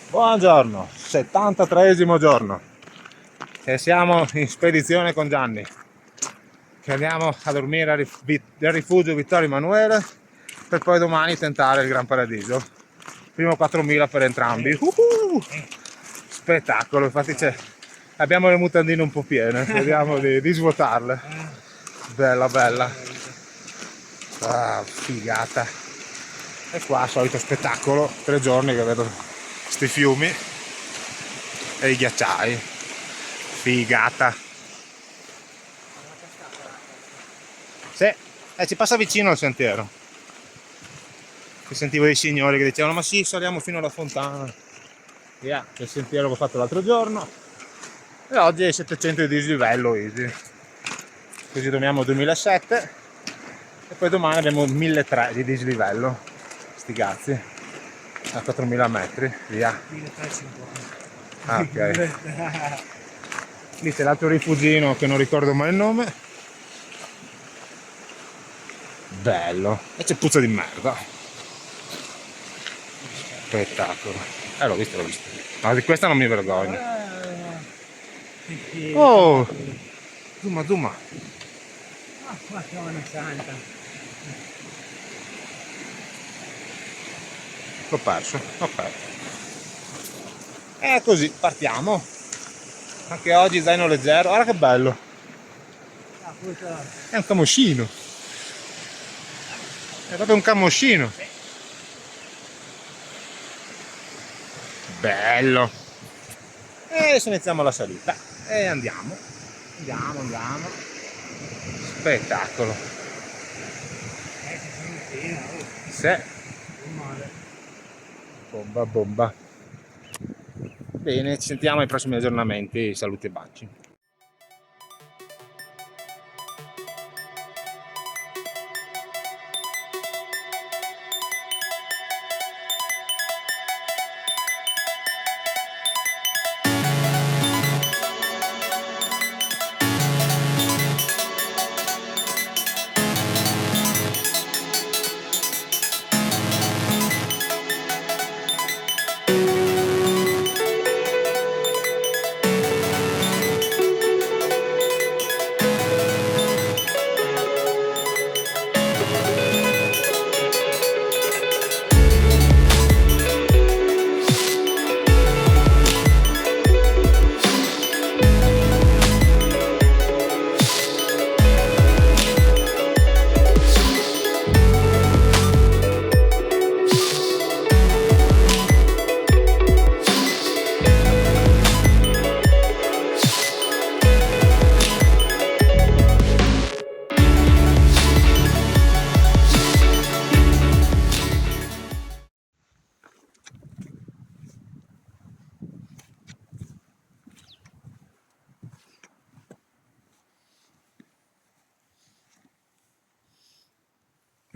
Buongiorno, 73esimo giorno e siamo in spedizione con Gianni, che andiamo a dormire al rifugio Vittorio Emanuele per poi domani tentare il Gran Paradiso. Primo 4.000 per entrambi. Spettacolo, infatti abbiamo le mutandine un po' piene, vediamo di svuotarle. Bella bella. Ah, figata. E qua solito spettacolo, 3 giorni che vedo sti fiumi e i ghiacciai. Figata. Sì, ci passa vicino il sentiero. Che sentivo dei signori che dicevano ma sì, saliamo fino alla fontana. Via, il sentiero che ho fatto l'altro giorno. E oggi è 700 di dislivello easy. Così dormiamo 2007 e poi domani abbiamo 1300 di dislivello. Sti cazzi. A 4000 metri, via. 1350. Ah, ok. Lì c'è l'altro rifugino che non ricordo mai il nome. Bello. E c'è puzza di merda. Spettacolo. L'ho visto. Ma di questa non mi vergogno. Oh! Zuma. Madonna santa. L'ho perso. Ok. E così, partiamo. Anche oggi zaino leggero. Guarda che bello. È un camoscino. È proprio un camoscino. Bello. E adesso iniziamo la salita. E andiamo. Spettacolo. Sì. Bomba. Bene, ci sentiamo ai prossimi aggiornamenti. Saluti e baci.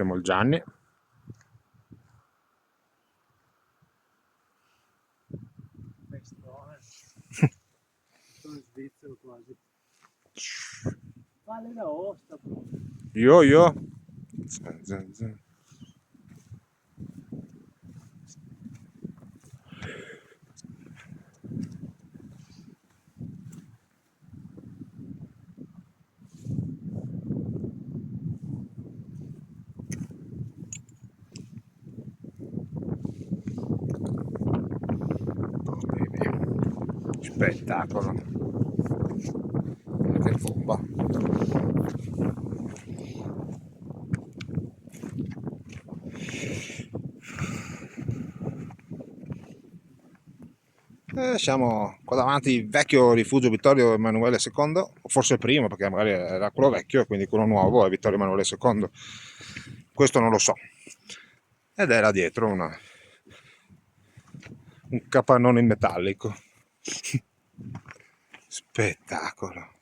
Abbiamo il Gianni. Sono svizzero quasi. Valle d'Aosta proprio. Io. Spettacolo. Che bomba. Siamo qua davanti il vecchio rifugio Vittorio Emanuele II, o forse il primo, perché magari era quello vecchio e quindi quello nuovo è Vittorio Emanuele II. Questo non lo so. Ed era dietro un capannone in metallico. Spettacolo.